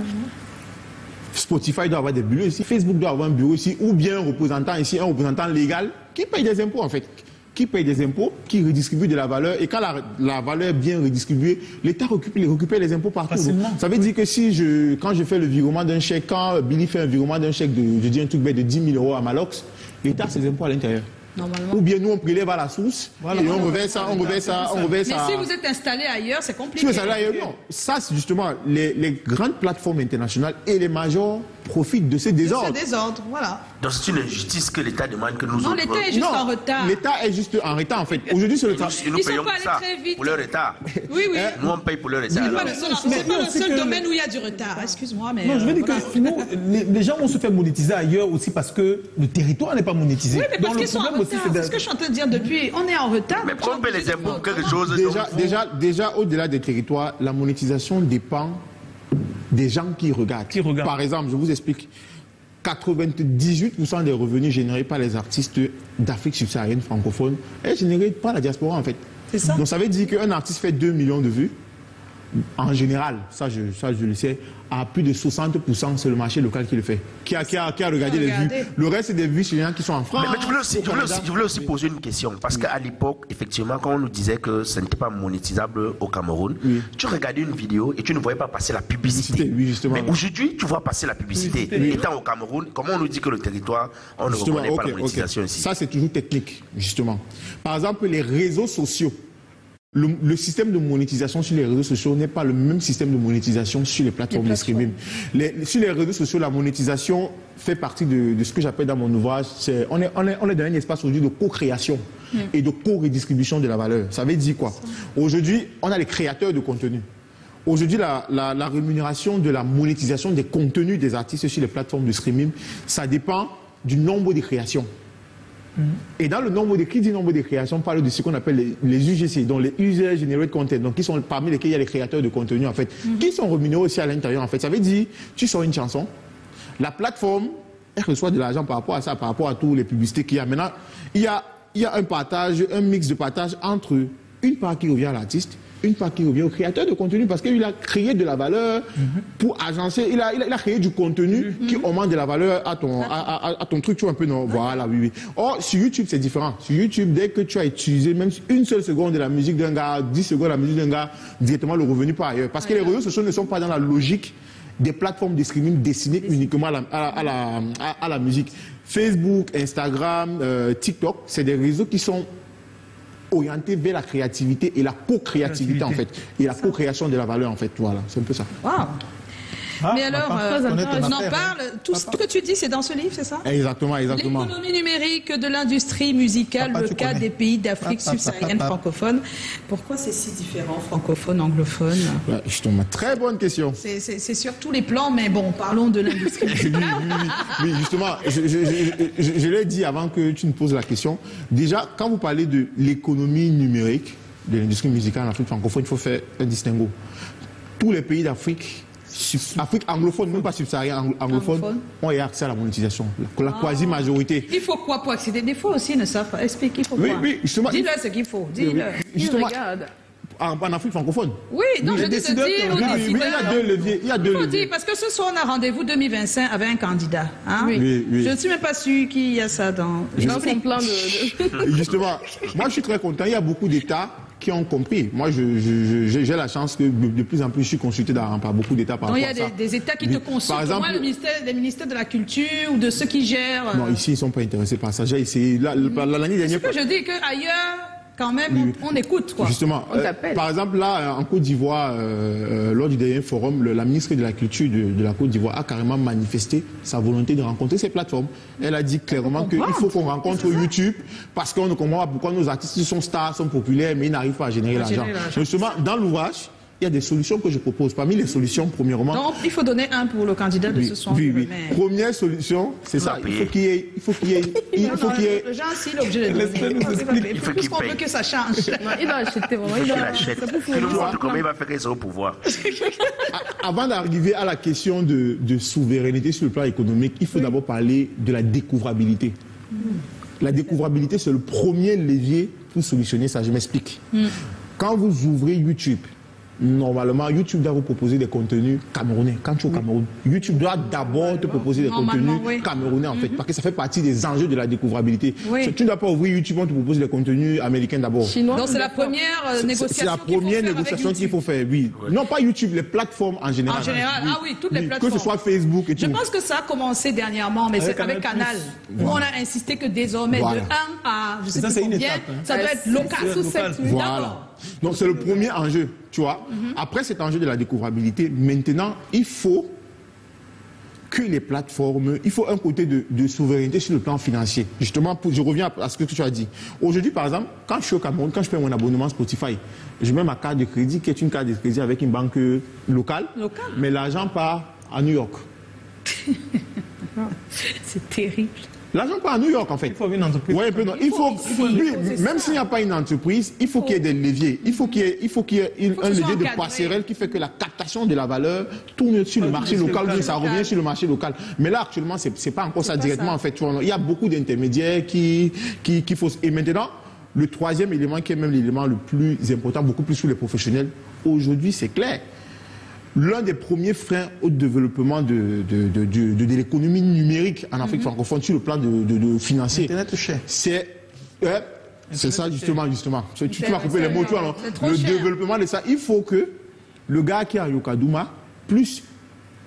Spotify doit avoir des bureaux ici, Facebook doit avoir un bureau ici, ou bien un représentant ici, un représentant légal qui paye des impôts, en fait. Qui paye des impôts, qui redistribue de la valeur. Et quand la valeur est bien redistribuée, l'État récupère les impôts partout. Ça veut dire que si quand je fais le virement d'un chèque, quand Billy fait un virement d'un chèque je dis un truc bête de 10 000 € à Malox, l'État a ses impôts à l'intérieur. Ou bien nous on prélève à la source, et on revers ça. Mais si vous êtes installé ailleurs, c'est compliqué. Si vous êtes installé ailleurs, non. Ça, c'est justement, les grandes plateformes internationales et les majors profitent de ces désordres. Voilà. Donc c'est une injustice que l'État demande que nous... Non, l'État est juste en retard. L'État est juste en retard, en fait. Aujourd'hui, c'est le temps. Nous payons pour ça, pour leur retard. Oui. Nous, on paye pour leur retard. C'est pas le seul domaine où il y a du retard. Excuse-moi, mais... Non, je veux dire que nous, les gens vont se faire monétiser ailleurs aussi parce que le territoire n'est pas monétisé. Oui, mais parce qu'ils sont en retard. C'est ce que je suis en train de dire depuis. On est en retard. Mais pourquoi on paye les impôts pour quelque chose... Déjà, au-delà des territoires, la monétisation dépend des gens qui regardent. Par exemple, je vous explique. 98% des revenus générés par les artistes d'Afrique subsaharienne francophone est généré par la diaspora, en fait. C'est ça. Donc ça veut dire qu'un artiste fait 2 millions de vues. En général, ça je le sais, à plus de 60%, c'est le marché local qui le fait. Qui a regardé les vues. Le reste, c'est des vues chez les gens qui sont en France. Mais je voulais aussi poser une question. Parce qu'à l'époque, effectivement, quand on nous disait que ce n'était pas monétisable au Cameroun, tu regardais une vidéo et tu ne voyais pas passer la publicité. Oui, justement. Mais aujourd'hui, tu vois passer la publicité. Étant au Cameroun, comment on nous dit que le territoire, on ne reconnaît pas la monétisation ici? Ça, c'est toujours technique, justement. Par exemple, les réseaux sociaux. Le système de monétisation sur les réseaux sociaux n'est pas le même système de monétisation sur les plateformes de streaming. Sur les réseaux sociaux, la monétisation fait partie de ce que j'appelle dans mon ouvrage. On est dans un espace aujourd'hui de co-création et de co-redistribution de la valeur. Ça veut dire quoi? Aujourd'hui, on a les créateurs de contenu. Aujourd'hui, la rémunération de la monétisation des contenus des artistes sur les plateformes de streaming, ça dépend du nombre de créations. Et dans le nombre de créations, on parle de ce qu'on appelle les UGC, donc les User Generated Content, donc qui sont parmi lesquels il y a les créateurs de contenu en fait, qui sont rémunérés aussi à l'intérieur en fait. Ça veut dire, tu sors une chanson, la plateforme, elle reçoit de l'argent par rapport à ça, par rapport à toutes les publicités qu'il y a. Maintenant, il y a un partage, un mix de partage entre une part qui revient à l'artiste, une part qui revient au créateur de contenu parce qu'il a créé de la valeur pour agencer, il a créé du contenu qui augmente de la valeur à ton truc, tu vois un peu, non, voilà, oui. Or, sur YouTube, c'est différent. Sur YouTube, dès que tu as utilisé même une seule seconde de la musique d'un gars, 10 secondes de la musique d'un gars, directement le revenu part ailleurs. Parce que les réseaux sociaux ne sont pas dans la logique des plateformes de streaming destinées uniquement à la musique. Facebook, Instagram, TikTok, c'est des réseaux qui sont orienté vers la créativité et la co-créativité en fait, et la co-création de la valeur en fait, voilà, c'est un peu ça. Wow. Mais alors, on en parle, tout ce que tu dis, c'est dans ce livre, c'est ça? Exactement. L'économie numérique de l'industrie musicale, le cas des pays d'Afrique subsaharienne francophone. Pourquoi c'est si différent, francophone, anglophone? Justement, très bonne question. C'est sur tous les plans, mais bon, parlons de l'industrie musicale. Oui, justement, je l'ai dit avant que tu me poses la question. Déjà, quand vous parlez de l'économie numérique de l'industrie musicale en Afrique francophone, il faut faire un distinguo. Tous les pays d'Afrique anglophone, même pas subsaharienne, anglophone, ont accès à la monétisation. La quasi-majorité. Il faut quoi pour accéder? Des fois aussi, ne savent pas. Explique, il faut quoi? Oui, justement. Dis-le ce qu'il faut. Dis-le. Justement, en Afrique francophone. Oui, non, je dis te dire aux décideurs. Il y a deux leviers. Il faut dire, parce que ce soir, on a rendez-vous 2025 avec un candidat. Hein? Oui. Je ne suis même pas sûr qu'il y a ça dans son plan de... Justement, moi, je suis très content. Il y a beaucoup d'États qui ont compris. Moi, j'ai la chance que de plus en plus, je suis consulté par beaucoup d'États par rapport à ça. Il y a des États qui te consultent. Par exemple, le ministère de la Culture ou de ceux qui gèrent... Non, ici, ils ne sont pas intéressés par ça. J'ai essayé. L'année dernière... C'est ce que je dis, qu'ailleurs... quand même, on écoute, quoi. Justement, par exemple, là, en Côte d'Ivoire, lors du dernier forum, la ministre de la Culture de la Côte d'Ivoire a carrément manifesté sa volonté de rencontrer ces plateformes. Elle a dit clairement qu'il faut qu'on rencontre YouTube parce qu'on ne comprend pas pourquoi nos artistes sont stars, sont populaires, mais ils n'arrivent pas à générer l'argent. Justement, dans l'ouvrage, il y a des solutions que je propose. Parmi les solutions, premièrement... Donc, il faut donner un pour le candidat de ce soir. Oui. Première solution, c'est ça. Il faut qu'il y ait... Le genre, s'il est obligé de donner. Il faut qu'on veut que ça change. Il doit acheter, vraiment. Il achète. Il nous montre comment il va faire qu'il soit au pouvoir. Avant d'arriver à la question de souveraineté sur le plan économique, il faut d'abord parler de la découvrabilité. La découvrabilité, c'est le premier levier pour solutionner ça. Je m'explique. Quand vous ouvrez YouTube, normalement, YouTube doit vous proposer des contenus camerounais. Quand tu es au Cameroun, YouTube doit d'abord te proposer des contenus camerounais, en fait, parce que ça fait partie des enjeux de la découvrabilité. Tu ne dois pas ouvrir YouTube, on te propose des contenus américains d'abord. Donc, c'est la première négociation. C'est la première négociation qu'il faut faire, oui. Non, pas YouTube, les plateformes en général. En général, toutes les plateformes. Que ce soit Facebook et tout. Je pense que ça a commencé dernièrement, mais c'est avec Canal. Où on a insisté que désormais, de 1 à, je sais pas combien, ça doit être local. Sous 7 minutes. Donc c'est le premier enjeu, tu vois. Après cet enjeu de la découvrabilité, maintenant, il faut que les plateformes, il faut un côté de souveraineté sur le plan financier. Justement, je reviens à ce que tu as dit. Aujourd'hui, par exemple, quand je suis au Cameroun, quand je paie mon abonnement Spotify, je mets ma carte de crédit, qui est une carte de crédit avec une banque locale. Mais l'argent part à New York. C'est terrible. L'argent part à New York, en fait. Il faut une entreprise. Ouais, même s'il n'y a pas une entreprise, il faut qu'il y ait des leviers. Il faut qu'il y ait un levier de passerelle qui fait que la captation de la valeur tourne sur le marché local, ou ça revient sur le marché local. Mais là, actuellement, c'est pas encore ça directement, en fait. Il y a beaucoup d'intermédiaires qui faut... Et maintenant, le troisième élément, qui est même l'élément le plus important, beaucoup plus sur les professionnels, aujourd'hui, c'est clair. L'un des premiers freins au développement de l'économie numérique en Afrique francophone sur le plan de financier, Internet cher. C'est ça justement. Tu vas couper les mots, tu vois, le développement de ça. Il faut que le gars qui est à Yokadouma puisse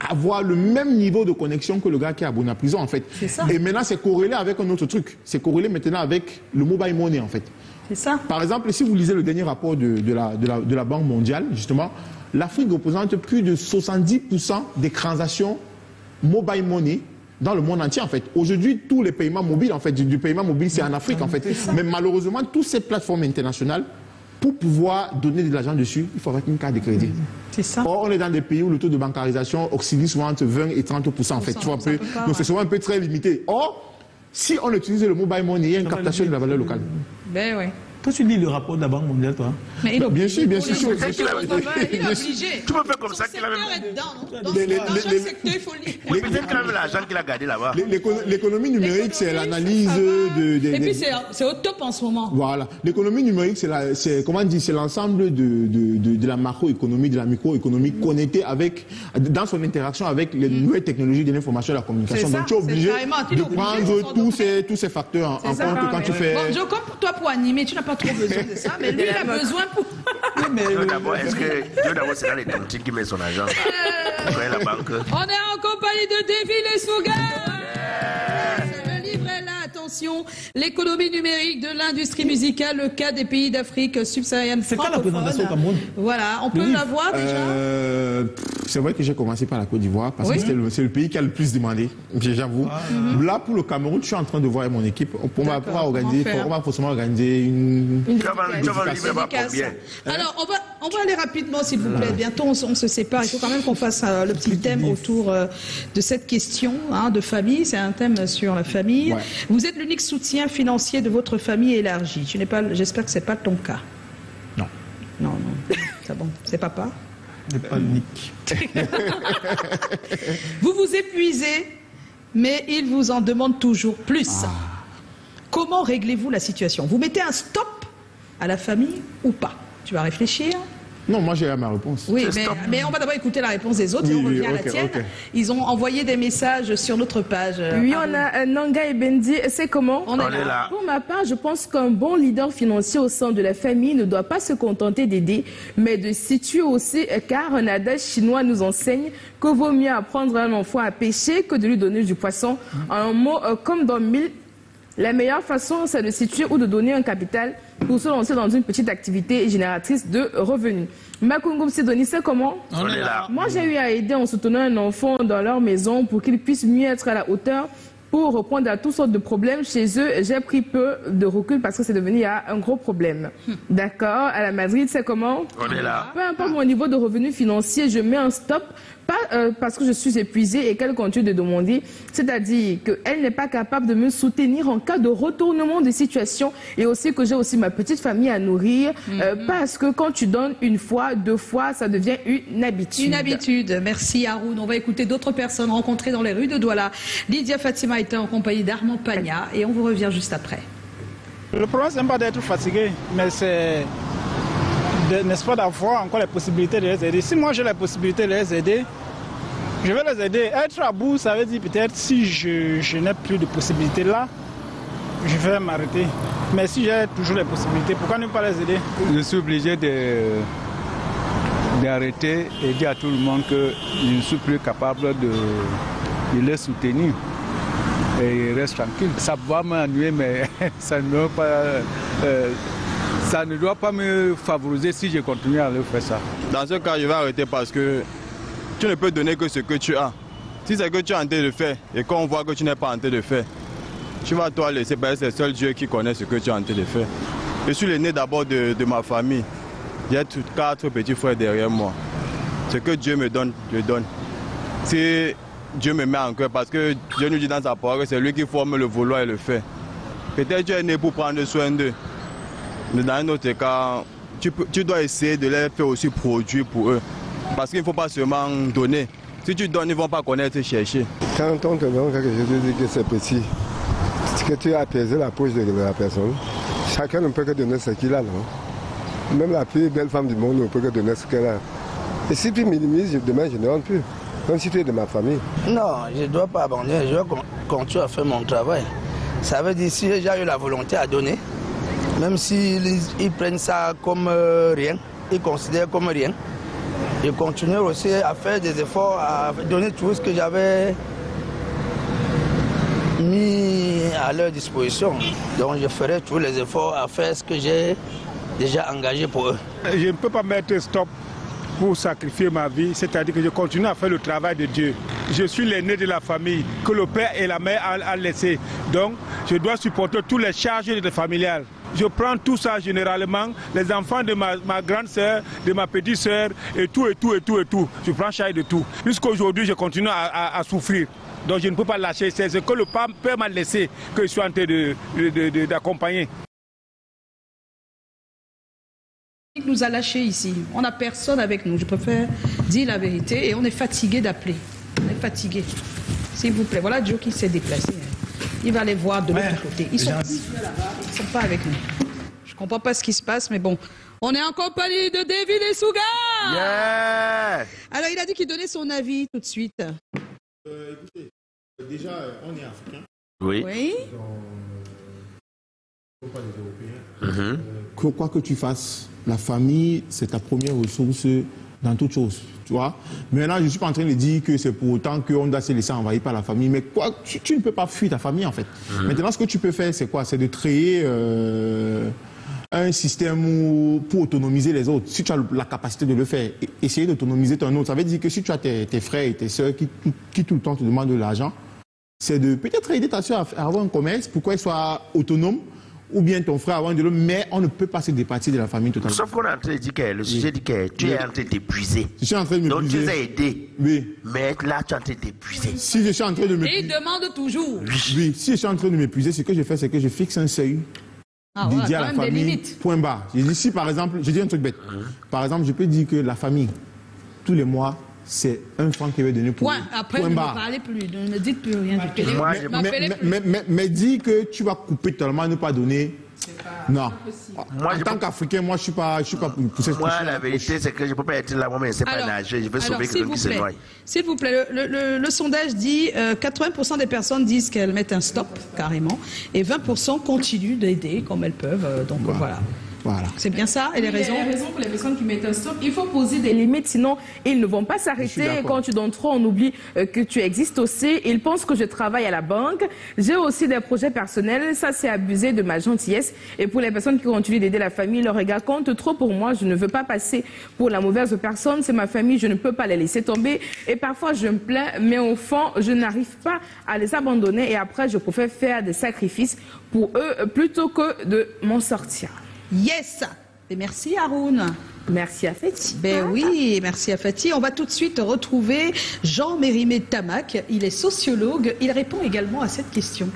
avoir le même niveau de connexion que le gars qui est à Bona-Prison, en fait. Et maintenant, c'est corrélé avec un autre truc. C'est corrélé maintenant avec le mobile money, en fait. C'est ça. Par exemple, si vous lisez le dernier rapport de la Banque mondiale, justement, l'Afrique représente plus de 70% des transactions mobile money dans le monde entier, en fait. Aujourd'hui, tous les paiements mobiles, en fait, du paiement mobile, c'est en Afrique, en fait. Mais malheureusement, toutes ces plateformes internationales, pour pouvoir donner de l'argent dessus, il faut avoir une carte de crédit. C'est ça. Or, on est dans des pays où le taux de bancarisation oscille souvent entre 20 et 30%, en fait. Tu vois, donc, c'est souvent un peu très limité. Or, si on utilise le mobile money, il y a une captation de la valeur locale. Ben oui. Toi, tu lis le rapport de la Banque mondiale, toi? Mais il bien sûr. Il est obligé. Tu peux faire comme ça qu'il a même... Dans chaque secteur, il faut lire. Oui, peut-être qu'il a même l'argent qu'il a gardé là-bas. L'économie numérique, c'est l'analyse Et puis, c'est au top en ce moment. Voilà. L'économie numérique, c'est l'ensemble de la macroéconomie, de la microéconomie connectée dans son interaction avec les nouvelles technologies de l'information et de la communication. Donc, tu es obligé de prendre tous ces facteurs en compte quand tu fais... Bon, Joe, comme pour toi, pour animer, tu n'as pas trop besoin de ça, mais lui, il a besoin pour... D'abord, c'est dans les tontines qui met son argent. La banque. On est en compagnie de Davy Lesouga. Le livre est là, attention. L'économie numérique de l'industrie musicale, le cas des pays d'Afrique subsaharienne francophone. C'est quoi la présentation au Cameroun? Voilà, on peut la voir déjà. C'est vrai que j'ai commencé par la Côte d'Ivoire parce que c'est le pays qui a le plus demandé, j'avoue. Là, pour le Cameroun, je suis en train de voir avec mon équipe. On va forcément organiser une Alors, on va aller rapidement, s'il vous plaît. Bientôt, on se sépare. Il faut quand même qu'on fasse le petit thème autour de cette question de famille. C'est un thème sur la famille. Ouais. Vous êtes l'unique soutien financier de votre famille élargie. J'espère que ce n'est pas ton cas. Non. Non. C'est bon. C'est papa? C'est pas l'unique. Vous vous épuisez, mais il vous en demande toujours plus. Comment réglez-vous la situation? Vous mettez un stop à la famille ou pas? Tu vas réfléchir. Non, moi j'ai ma réponse. Oui, mais on va d'abord écouter la réponse des autres et on revient à la tienne. Ils ont envoyé des messages sur notre page. Oui, on a Nanga et Bendi. C'est comment? On est là. Pour ma part, je pense qu'un bon leader financier au sein de la famille ne doit pas se contenter d'aider, mais de situer aussi, car un adage chinois nous enseigne que vaut mieux apprendre à un enfant à pêcher que de lui donner du poisson. Un mot comme dans 1000 La meilleure façon, c'est de situer ou de donner un capital pour se lancer dans une petite activité génératrice de revenus. Makungum Sidonie, c'est comment? On est là. Moi, j'ai eu à aider en soutenant un enfant dans leur maison pour qu'il puisse mieux être à la hauteur pour répondre à toutes sortes de problèmes chez eux. J'ai pris peu de recul parce que c'est devenu un gros problème. D'accord. À la Madrid, c'est comment? On est là. Peu importe mon niveau de revenus financiers, je mets un stop. Pas parce que je suis épuisée et qu'elle continue de demander, c'est-à-dire qu'elle n'est pas capable de me soutenir en cas de retournement de situation et aussi que j'ai aussi ma petite famille à nourrir parce que quand tu donnes une fois, 2 fois, ça devient une habitude. Une habitude. Merci Haroun. On va écouter d'autres personnes rencontrées dans les rues de Douala. Lydia Fatima était en compagnie d'Armand Pagna et on vous revient juste après. Le problème, c'est pas d'être fatigué, mais c'est, n'est-ce pas, d'avoir encore les possibilités de les aider. Si moi j'ai la possibilité de les aider, je vais les aider. Être à bout, ça veut dire peut-être si je n'ai plus de possibilités là, je vais m'arrêter. Mais si j'ai toujours les possibilités, pourquoi ne pas les aider? Je suis obligé d'arrêter et dire à tout le monde que je ne suis plus capable de les soutenir. Et ils restent tranquilles. Ça va m'ennuyer, mais ça ne doit pas me favoriser si je continue à le faire ça. Dans ce cas, je vais arrêter parce que tu ne peux donner que ce que tu as. Si c'est que tu es en train de faire et qu'on voit que tu n'es pas en train de faire, tu vas toi laisser, parce que c'est seul Dieu qui connaît ce que tu es en train de faire. Je suis l'aîné d'abord de ma famille. J'ai 4 petits frères derrière moi. Ce que Dieu me donne, je donne. Si Dieu me met en cœur, parce que Dieu nous dit dans sa parole que c'est lui qui forme le vouloir et le faire. Peut-être tu es né pour prendre soin d'eux. Mais dans un autre cas, tu dois essayer de les faire aussi produire pour eux. Parce qu'il ne faut pas seulement donner. Si tu donnes, ils ne vont pas connaître chercher. Quand on te donne quelque chose, je dis que c'est petit. Que tu as apaisé la poche de la personne. Chacun ne peut que donner ce qu'il a, non? Même la plus belle femme du monde ne peut que donner ce qu'elle a. Et si tu minimises, demain je ne rentre plus. Même si tu es de ma famille. Non, je ne dois pas abandonner. Je dois continuer à faire mon travail. Ça veut dire si j'ai déjà eu la volonté à donner, même s'ils prennent ça comme rien, ils considèrent comme rien, je continue aussi à faire des efforts, à donner tout ce que j'avais mis à leur disposition. Donc je ferai tous les efforts à faire ce que j'ai déjà engagé pour eux. Je ne peux pas mettre stop pour sacrifier ma vie, c'est-à-dire que je continue à faire le travail de Dieu. Je suis l'aîné de la famille que le père et la mère ont laissé. Donc je dois supporter toutes les charges familiales. Je prends tout ça généralement, les enfants de ma grande sœur, de ma petite sœur, et tout. Je prends charge de tout. Jusqu'à aujourd'hui, je continue à souffrir. Donc je ne peux pas lâcher. C'est ce que le père m'a laissé que je suis en train d'accompagner. Il nous a lâchés ici. On n'a personne avec nous. Je préfère dire la vérité. Et on est fatigué d'appeler. On est fatigué. S'il vous plaît. Voilà Joe qui s'est déplacé. Il va aller voir de l'autre côté. Ils sont là-bas. Ils ne sont pas avec nous. Je ne comprends pas ce qui se passe, mais bon. On est en compagnie de David Essouga. Yeah. Alors, il a dit qu'il donnait son avis tout de suite. Écoutez, déjà, on est africain. Oui. Oui. Pas les Européens. Quoi que tu fasses, la famille, c'est ta première ressource dans toute chose. Tu vois? Maintenant, je ne suis pas en train de dire que c'est pour autant qu'on doit se laisser envahir par la famille. Mais quoi, tu ne peux pas fuir ta famille, en fait. Maintenant, ce que tu peux faire, c'est quoi? C'est de créer un système pour autonomiser les autres. Si tu as la capacité de le faire, essayer d'autonomiser ton autre. Ça veut dire que si tu as tes frères et tes soeurs qui tout le temps te demandent de l'argent, c'est de peut-être aider ta soeur à avoir un commerce pour qu'elle soit autonome. Ou bien ton frère avant de l'autre, mais on ne peut pas se départir de la famille totalement. Sauf qu'on est en train de dire que le sujet dit que tu es en train d'épuiser. Je suis en train de m'épuiser. Donc tu les as aidés. Oui. Mais là, tu es en train d'épuiser. Si je suis en train de m'épuiser. Et il demande toujours. Oui, si je suis en train de m'épuiser, ce que je fais, c'est que je fixe un seuil dédié à la famille. Point barre. Je dis si par exemple, je dis un truc bête. Par exemple, je peux dire que la famille, tous les mois, c'est 1 franc qu'il va donner pour après, ne me parlez plus, ne me dites plus rien du tout. Mais dis que tu vas couper totalement, ne pas donner. Non. Moi, en tant qu'Africain, moi, je suis pas pour cette Moi, la vérité, c'est que je ne peux pas être là, moi, mais c'est pas nager. Je veux sauver quelqu'un qui se noie. S'il vous plaît, le sondage dit 80% des personnes disent qu'elles mettent un stop, carrément, et 20% continuent d'aider comme elles peuvent. Donc voilà. Voilà. C'est bien ça, et les raisons? Les raisons pour les personnes qui mettent un stop, il faut poser des limites, sinon ils ne vont pas s'arrêter. Quand tu donnes trop, on oublie que tu existes aussi. Ils pensent que je travaille à la banque. J'ai aussi des projets personnels. Ça, c'est abuser de ma gentillesse. Et pour les personnes qui continuent d'aider la famille, leur regard compte trop pour moi. Je ne veux pas passer pour la mauvaise personne. C'est ma famille, je ne peux pas les laisser tomber. Et parfois, je me plains, mais au fond, je n'arrive pas à les abandonner. Et après, je préfère faire des sacrifices pour eux plutôt que de m'en sortir. Yes! Et merci Haroun. Merci à Fati. Ben oui, merci à Fati. On va tout de suite retrouver Jean Mérimée Tamac. Il est sociologue. Il répond également à cette question.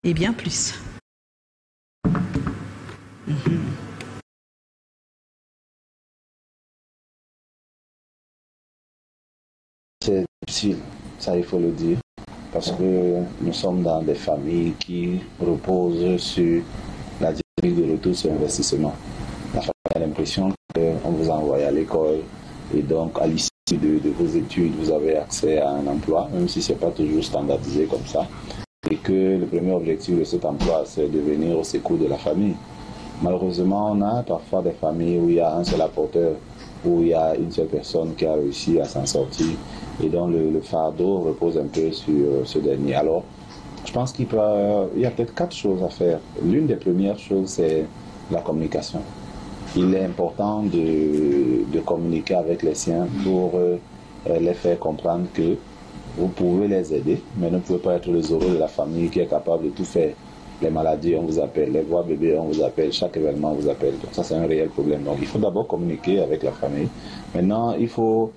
Et bien plus. C'est difficile, ça il faut le dire, parce que nous sommes dans des familles qui reposent sur la dynamique de retour sur investissement. La famille a l'impression qu'on vous envoie à l'école et donc à l'issue de vos études, vous avez accès à un emploi, même si ce n'est pas toujours standardisé comme ça, et que le premier objectif de cet emploi, c'est de venir au secours de la famille. Malheureusement, on a parfois des familles où il y a un seul apporteur, où il y a une seule personne qui a réussi à s'en sortir et dont le fardeau repose un peu sur ce dernier. Alors, je pense qu'il y a peut-être 4 choses à faire. L'une des premières choses, c'est la communication. Il est important de communiquer avec les siens pour les faire comprendre que vous pouvez les aider, mais ne pouvez pas être le zéro de la famille qui est capable de tout faire. Les maladies, on vous appelle. Les voix bébés, on vous appelle. Chaque événement, on vous appelle. Donc ça, c'est un réel problème. Donc il faut d'abord communiquer avec la famille. Maintenant, il faut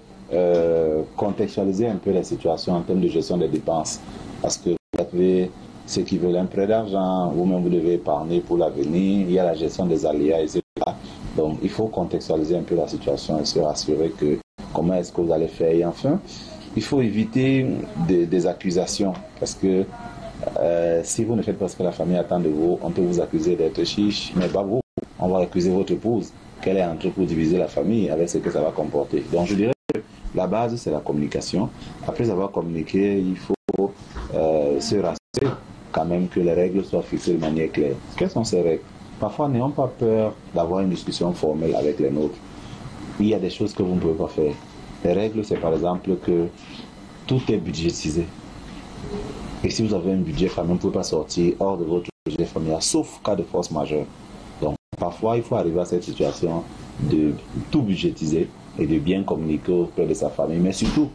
contextualiser un peu la situation en termes de gestion des dépenses. Parce que vous avez ceux qui veulent un prêt d'argent, vous-même vous devez épargner pour l'avenir. Il y a la gestion des aléas, etc. Donc il faut contextualiser un peu la situation et se rassurer que comment est-ce que vous allez faire. Et enfin, il faut éviter des accusations. Parce que si vous ne faites pas ce que la famille attend de vous, on peut vous accuser d'être chiche, mais pas vous. On va accuser votre épouse, qu'elle est entrée pour diviser la famille avec ce que ça va comporter. Donc je dirais que la base, c'est la communication. Après avoir communiqué, il faut se rassurer quand même que les règles soient fixées de manière claire. Quelles sont ces règles? Parfois, n'ayons pas peur d'avoir une discussion formelle avec les nôtres. Il y a des choses que vous ne pouvez pas faire. Les règles, c'est par exemple que tout est budgétisé. Et si vous avez un budget famille, vous ne pouvez pas sortir hors de votre budget familial, sauf cas de force majeure. Donc, parfois, il faut arriver à cette situation de tout budgétiser et de bien communiquer auprès de sa famille, mais surtout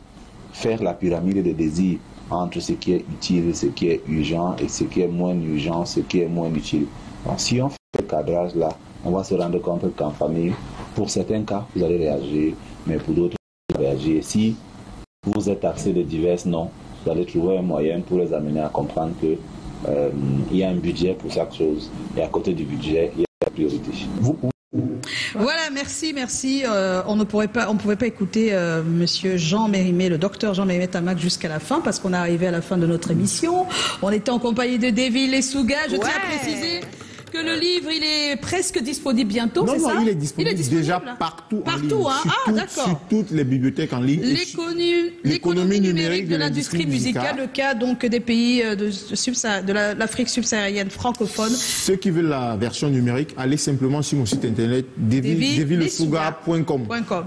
faire la pyramide de désirs entre ce qui est utile, ce qui est urgent et ce qui est moins urgent, ce qui est moins utile. Donc, si on fait ce cadrage-là, on va se rendre compte qu'en famille, pour certains cas, vous allez réagir, mais pour d'autres, vous allez réagir. Et si vous êtes taxé de divers noms, vous allez trouver un moyen pour les amener à comprendre qu'il y a un budget pour chaque chose. Et à côté du budget, il y a la priorité. Voilà, merci. On ne pouvait pas écouter monsieur Jean Mérimée, le docteur Jean Mérimée Tamac jusqu'à la fin, parce qu'on est arrivé à la fin de notre émission. On était en compagnie de Davy Lesouga. Je tiens à préciser que le livre, il est presque disponible bientôt, c'est ça? Il est disponible déjà partout en ligne. Sur toutes les bibliothèques en ligne. L'économie numérique de l'industrie musicale, le cas donc des pays de l'Afrique subsaharienne francophone. Ceux qui veulent la version numérique, allez simplement sur mon site internet davylesouga.com.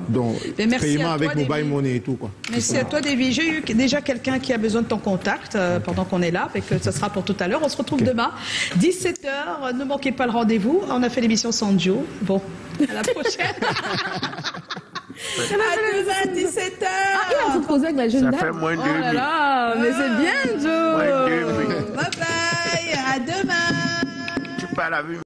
Donc, paiement avec mobile money et tout, quoi. Merci à toi, Davy. J'ai eu déjà quelqu'un qui a besoin de ton contact pendant qu'on est là, et que ce sera pour tout à l'heure. On se retrouve demain, 17h. Ne manquez pas le rendez-vous. On a fait l'émission sans Joe. Bon, à la prochaine. À 17h. On se posait avec la jeune dame. Ça fait moins de 2 Oh là là, mais c'est bien, Joe. Bye bye. À demain. Tu parles avec